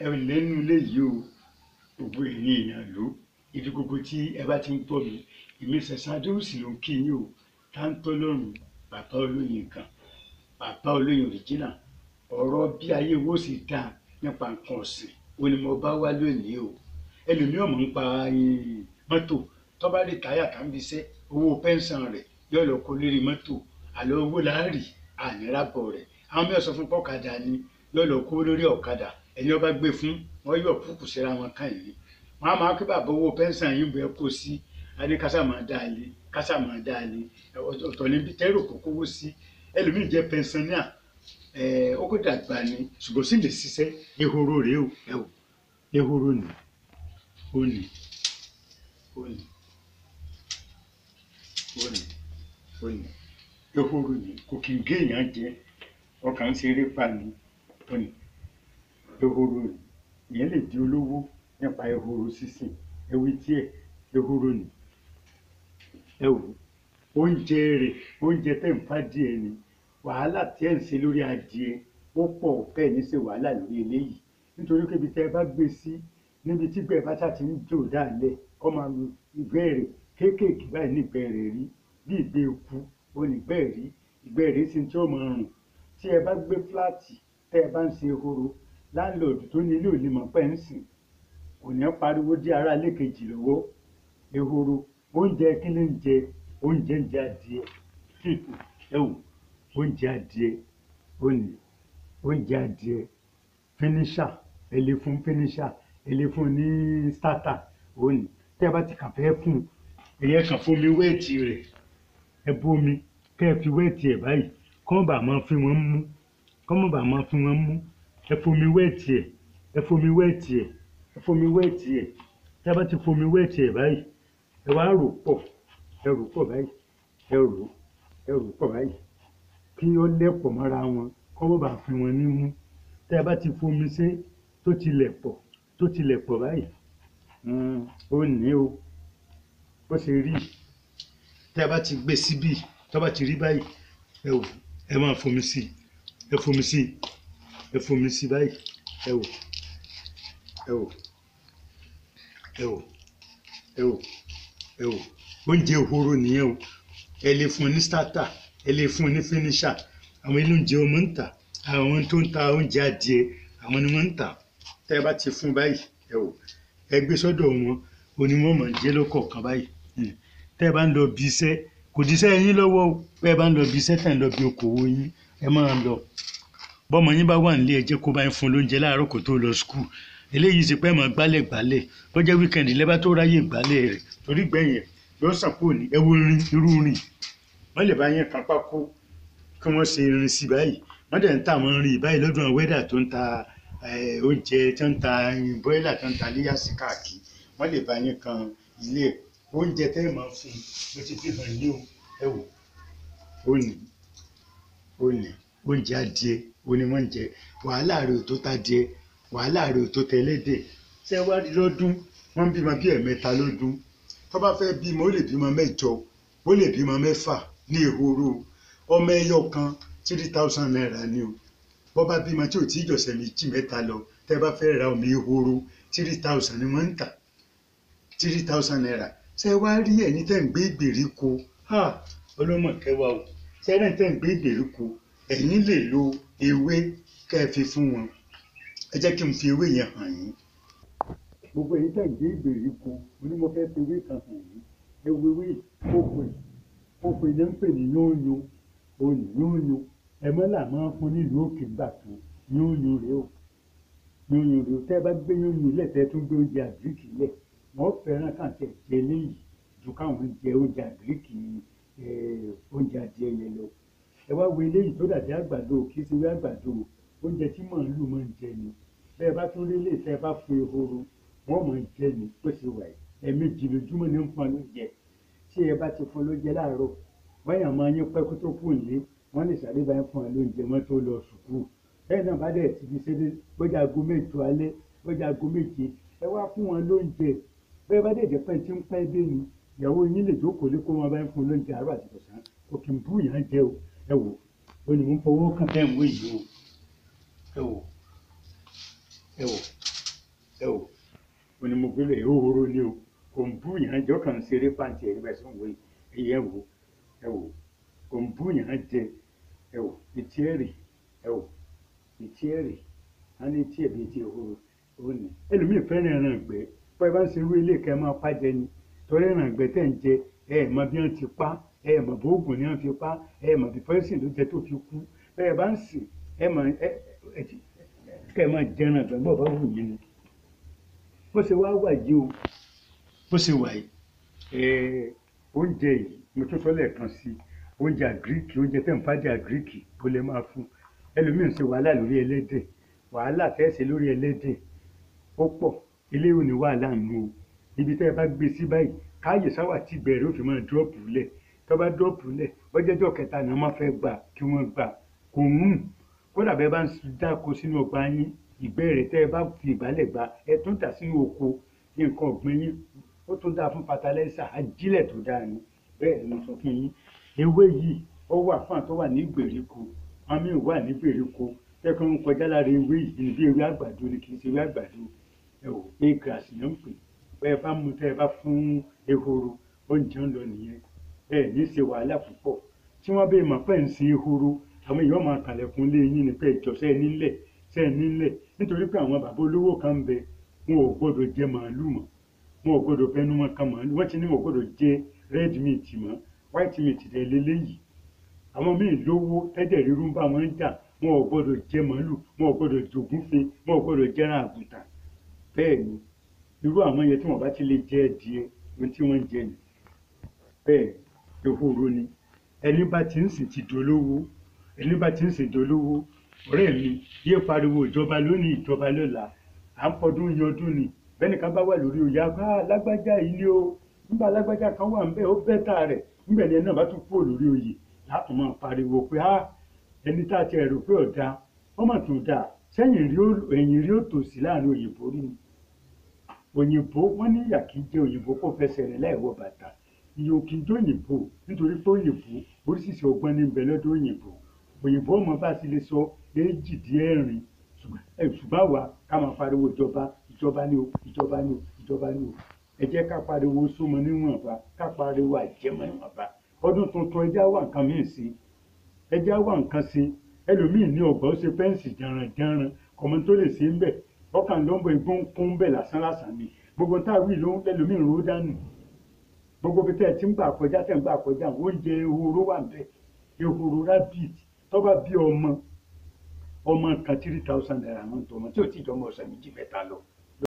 ẹ lẹ́nu léyìí o gbogbo ẹ̀yin èèyàn ló ibi gbogbo tí ẹ bá ti ń gbọ́ mi èmi Sẹ̀san Adéwùsì ló ń kí yín o Táńtọ́lọ́run bàbá olóyin kan bàbá olóyin original ọ̀rọ̀ bí ayé wo sì dáa nípa nǹkan ọ̀sìn ó ní mo bá wá lónìí o ẹlòmíràn mọ̀ ń pa mọ́tò tó bá rí táyà kan bí iṣẹ́ owó pẹ́ńsàn rẹ̀ yóò lọ kó lérí mọ́tò àlọ́ owó láàrì àníràbọ̀ rẹ̀ àwọn mìíràn sọ fún pọ́kadà ni yóò lọ kó lórí ọ̀kadà ẹni ọba gbé fún wọn yóò kúkú síra wọn kàn yìí wọn á máa kí bàbá owó pẹ́ńsàn yìí bẹ́ẹ̀ kó sí adé kásá máa dá a lé kásá máa dá a lé ọ̀tọ̀ níbi tẹ́rù kó kówó sí ẹlòmíì jẹ́ pẹ́ńsánníà ó kó dàgbà ni ṣùgbọ́n sì lè ṣiṣẹ́ ehoro rèé o ẹ o ehoro ni ó ní ó ní ó ní ó ní ehoro ni kò kì í gé èèyàn jẹ ọkàn ń ṣeré pa ni ó ní ehoro ni ìyẹn lè di olówó nípa ehoro sísìn ewì tí ehoro ni ẹ wò oúnjẹ rẹ̀ oúnjẹ tẹ̀ ń fàdíẹ ni wàhálà tí ẹ̀ ń ṣe lórí adìẹ ó pọ̀ bẹ́ẹ̀ ní ṣe wàhálà lórí eléyìí nítorí pé ibi tẹ́ ẹ bá gbé sí níbi tí gbẹ̀ẹ́ bá ṣáà ti ń jò dáálẹ̀ kọ́ máa lu ìgbẹ́ rẹ̀ kéékèèké báyìí nígbẹ́ rẹ̀ rí bí ìgbẹ́ eku ó nígbẹ́ rí ìgbẹ́ rẹ̀ sì tí ó máa rùn tí ẹ bá gbé fúláàtì tẹ́ ẹ bá ń ṣe ehoro láńlọ́ọ̀dù tó ní ilé ò lè mọ̀ pẹ́ ń sìn kò ní pariwo dí ará ilé kejì lọ́wọ́ ehoro oúnjẹ kí ló ń jẹ oúnjẹ ń jẹ adìẹ ẹ wò oúnjẹ adìẹ ó ní oúnjẹ adìẹ fínísà ẹ lè fún fínísà ẹ lè fún ní starter ó ní tẹ́ ẹ bá ti kàn fẹ́ fún ẹ̀yẹ kàn fomi wẹ́ẹ̀tì rẹ̀ ẹ bomi kẹ́ ẹ fi wẹ́ẹ̀tì ẹ̀ báyìí kọ́ bá máa fi wọ́n mú kọ́ bá máa fi wọ́n mú ẹ fomi wẹ́ẹ̀tì ẹ̀ ẹ fomi wẹ́ẹ̀tì ẹ̀ ẹ fomi wẹ́ẹ̀tì ẹ̀ tẹ́ ẹ bá ti fomi wẹ́ẹ̀tì ẹ̀ báyìí ẹ wá rò pọ̀ ẹ rò pọ̀ báyìí ẹ rò pọ̀ báyìí kí ó lẹ̀pọ̀ mọ́ra wọn kọ́ bá fi wọn nímú tẹ́ ẹ bá ti fomi sí tó ti lẹ̀ pọ̀ báyìí ó ní o bó ṣe rí tẹ́ ẹ bá ti gbé síbí tó bá ti rí báyìí ẹ wò ẹ máa fomi sí ẹ fomi sí ẹ fomi sí báyìí ẹ wò ẹ wò ẹ wò ẹ wò ẹ wò oúnjẹ ehoro nìyẹn o ẹ lè fún ní starter ẹ lè fún ní finisher àwọn ilé oúnjẹ ọmọ ń tà àwọn tó ń ta oúnjẹ adìẹ àwọn ni wọ́n ń tà tẹ́ ẹ bá ti fún báyìí ẹ wò ẹ gbé sọ́dọ̀ wọn onímọ̀ mọ̀ jẹ́ lọ́kọ̀ọ̀kan báyìí tẹ́ ẹ bá ń lọ bí iṣẹ́ kò díṣẹ́ yín lọ́wọ́ o bẹ́ ẹ bá ń lọ bí iṣẹ́ tẹ́ ẹ ń lọ bí okòwò yín ẹ máa lọ bọ́mọ yín bá wà nílé ẹ jẹ́ kó bá yín fún lóúnjẹ láàárọ̀ kó tó lọ skul eléyìí ti pẹ́ mọ́ gbálẹ̀ bó jẹ́ wíkẹ́ndì lẹ́bàá tó ráyè gbálẹ̀ rẹ̀ torí gbẹ̀yìn yóò sàn kúrò ní ẹwọ irú rìn wọ́n lè bá yẹn kan pákó kí wọ́n ṣe irin sí báyìí wọ́n dẹ̀ ń tà wọ́n rìn báyìí lọ́dún wẹ́dà tó ń ta oúnjẹ tó ń ta bọ́ílà tó ń ta líyàsí káàkiri wọ́n lè bá yẹn kan ilé oúnjẹ tẹ́ ẹ̀ máa fún bó ti fi hàn yín o ẹ wò ó ní oúnjẹ adìẹ ó ní wọ́n ń jẹ wàhálà rẹ̀ ò tó ta díẹ̀ wàhálà rẹ̀ ò tó tẹ́lẹ̀dẹ̀ ṣé wá rí lọ́dún wọ́n bímọ bí ẹ̀mẹ́ta lọ́dún tó bá fẹ́ bímọ ó lè bímọ mẹ́jọ ó lè bímọ mẹ́fà ní ehoro ọmọ ẹyọ kan 3,000 naira ni o bó bá bímọ tí ò tí ì jọ̀sẹ̀ méjì mẹ́ta lọ tẹ́ bá fẹ́ ra ọmọ ehoro 3,000 ni wọ́n ń tà 3,000 naira ṣé wá rí ẹ̀yin tẹ́ ń gbé ìgbèríko ọlọ́mọ kẹwàá o ṣé ẹ̀yin tẹ́ ń gbé ìgbèríko ẹ̀yin lè lo ewé kẹ́ ẹ fi fún wọn ẹ jẹ́ kí n fi ewé yẹn hàn yín gbogbo ẹ̀yin tẹ́ ń gbé ìgbèríko mo ní mo fẹ́ fi ewé kan hàn yín ewé òpè ní ń pè ní yóòyó ẹ̀mọ́là máa ń fún nílùú òkè gbà tó yóòyó rèé o tẹ́ ẹ bá gbé yóòyó lẹ̀ tẹ́ tún gbé oúnjẹ àgíríkì lẹ̀ wọ́n fẹ́ràn kàǹtẹ̀ jẹ léyìí ju káwọn jẹ oúnjẹ àgíríkì oúnjẹ adìẹ yẹn lọ ẹ wá wo eléyìí tó dàbí àgbàdo kì í ṣe wí àgbàdo oúnjẹ tí màálù máa ń jẹ ni bẹ́ẹ̀ bá tún rí lè tẹ́ ẹ bá fún ehoro wọ́n máa ń jẹ ní pé ṣe wà yìí ẹ̀ẹ̀mejì lójúmọ́ ní ń fún lóúnjẹ tí ẹ bá ti fún lóúnjẹ láàárọ̀ báyà máa yín pẹ́ kó tó kù nílé wọ́n lè sáré báyìí fún lóúnjẹ mọ́ tó lọ sùkúù bẹ́ẹ̀ náà bá dẹ̀ ti fi ṣe bójá aago mẹ́jọ alẹ́ bójá aago méje ẹ wá fún wọn lóúnjẹ bẹ́ẹ̀ bá dẹ̀ jẹ́ pẹ́ tí ń pẹ́ dé ni ìyàwó yín lè jókòó lé kó wọn báyìí fún lóúnjẹ àárọ̀ àti ọ̀sán kò kì í bú yàn jẹ o ẹ wò ó ní mò ń fọwọ́ kàn bẹ́ẹ̀ ń wé yìí o ẹ wò ẹ wò ó ní mo gbélé ehoro ni o kò ń bú yàn jọ kàn ń ṣeré pàǹtí ẹ̀rí bẹ́ẹ̀ sọ̀rọ̀ wẹ̀ ẹ̀yẹ wò ẹ wò kò ń bú yàn jẹ ẹ wò etí ẹ̀rì ẹ wò etí ẹ̀rì á ní etí ẹ̀bí etí ehoro ó ní ẹlòmíì fẹ́ràn ẹran ìgbẹ́ bọ́ ẹ bá ń ṣe irú ilé kẹ́ máa pàjẹ́ ni torí ẹran ìgbẹ́ tẹ̀ ń jẹ ẹ mọ bí wọ́n ti pa ẹ mọ bí oògùn ni wọ́n fi pa ẹ mọ bí pọ́ìsì ló jẹ tó fi kú bẹ́ẹ̀ bá ń sìn ẹ mọ kẹ́ ẹ máa jẹran ìgbẹ́ bọ́ bá wù yín ni bó ṣe wá wà yìí o bó ṣe wà yìí oúnjẹ yìí mo tún sọ lẹ́ẹ̀kan sí oúnjẹ àgíríkì oúnjẹ tẹ̀ ń fàdé àgíríkì bó lè máa fún ẹlòmíràn ṣe wàhálà lórí ẹlẹ́dẹ̀ wàhálà tẹ́ ṣe lórí ẹlẹ́dẹ̀ ó pọ̀ ilé ò ní wàhálà nù o ibi tẹ́ ẹ bá gbé sí báyìí káyè sáwà tí bẹ̀rẹ̀ ó fi máa dúrọ́pù lẹ̀ tó bá dúrọ́pù lẹ̀ ọjọ́jọ́ kẹta ni wọ́n máa fẹ́ gbà kí wọ́n gbà kò mú kódà bẹ́ẹ̀ bá ń dáko sínú ọgbà yín ìgbẹ́ rẹ̀ tẹ́ ẹ bá fi ìgbálẹ̀ gbà ẹ tún dà sínú oko nǹkan ọ̀gbìn yín ó tún dáa fún fatalẹ́sà ajílẹ̀ tó dáa ni bẹ́ẹ̀ ni mo sọ fún yín ewé yìí ó wà fún àtọ́ wà ní ìgbèríko wọn mi wà ní ìgbèríko tẹ́kọ̀ ń kọjá lára ewé yìí ní bí ewé àgbàdo ni kì í ṣe ewé àgbàdo ẹ wò grass ni ó ń pè bẹ́ẹ̀ bá mú tẹ́ ẹ bá fún ehoro oúnjẹ ń lọ nìyẹn ẹ ní ṣe wàhálà púpọ̀ tí wọ́n bẹ́ẹ̀ mọ̀ pé ń sin ehoro àwọn èèyàn máa kàlẹ̀kùn lé yín ni pé ìjọsẹ́ nílẹ̀ sẹ́ nílẹ̀ nítorí pé àwọn bàbá olówó kan ń bẹ wọn ò gbọ́dọ̀ jẹ màálù mọ́ wọn ò gbọ́dọ̀ fẹnu mọ́ kan màálù wọ́n ti ní wọn ò gbọ́dọ̀ jẹ red meat mọ́ white meat rẹ̀ lélẹ́yìí àwọn míì lówó tẹ́jẹ̀ rírú ń bá wọn jà wọn ò gbọ́dọ̀ jẹ màálù wọn ò gbọ́dọ̀ jògúnfe wọn ò gbọ́dọ̀ jẹran àgùntàn bẹ́ẹ̀ ni irú àwọn yẹn tí wọ́n bá ti lè jẹ ẹdìẹ ohun tí wọ́n ń jẹ ni bẹ́ẹ̀ ehoro ni ẹni bá ti ń sìn ti dolówó ẹni bá ti ń sìn dolówó ọ̀rẹ́ mi yé pariwo ìjọba lónìí ìjọba lọ́la à ń fọdún yọdún ni bẹ́ẹ̀ni ká bá wà lórí oyè àgbà lágbájá yìí ni ó nígbà lágbájá kan wà ńbẹ̀ ó bẹ́tà rẹ̀ nígbà ni ẹni náà bá tún kúrò lórí oyè láti máa pariwo pé ẹni tá a ti rò pé ọ̀dà wọ́n mà tún dà sẹ́yìn ẹ̀yìn rí òtòsí láàrin òyìnbó rí ni òyìnbó wọ́n ní ìyà kìí jẹ òyìnbó kó fẹsẹ̀ rẹ̀ láì wọ bàtà ìyà kìí jẹ òyìnbó nítorí pé òyìnbó oríṣiríṣi ọgbọ́n ní bẹ lọ́dọ̀ òyìnbó ọmọ bá ti lè sọ èjì-dín-ẹ̀rin ṣùgbọ́n àwa ká máa pariwo ìjọba ní o ìjọba ní o ìjọba ní o ẹ jẹ́ ká pariwo sómọ níwọ̀nba ká pariwo àjẹmọ́ níwọ̀nba ọdún tuntun ẹ jẹ́ á wá nǹkan míì sí ẹ jẹ́ á wá nǹkan sí ẹlòmíì ní ọgbà ó ṣe fẹ́ǹsì jàrànjàràn kọ̀mọ́ tó lè ṣe ń bẹ̀ ọkàn ló ń bọ igbó ń kún bẹ̀ lásán ni gbogbo táwí ló ń lẹ́lòmíì ró dànù gbogbo bí tẹ́ ẹ ti ń gbà kọjá tẹ́ ń gbà kọjá oúnjẹ ehoro wà ń bẹ̀ ehoro rabbit tó bá bí ọmọ kan 3,000 naira wọn tó ọmọ tí ò tí ì jọmọ ọ̀sẹ̀ méjì mẹ́ta lọ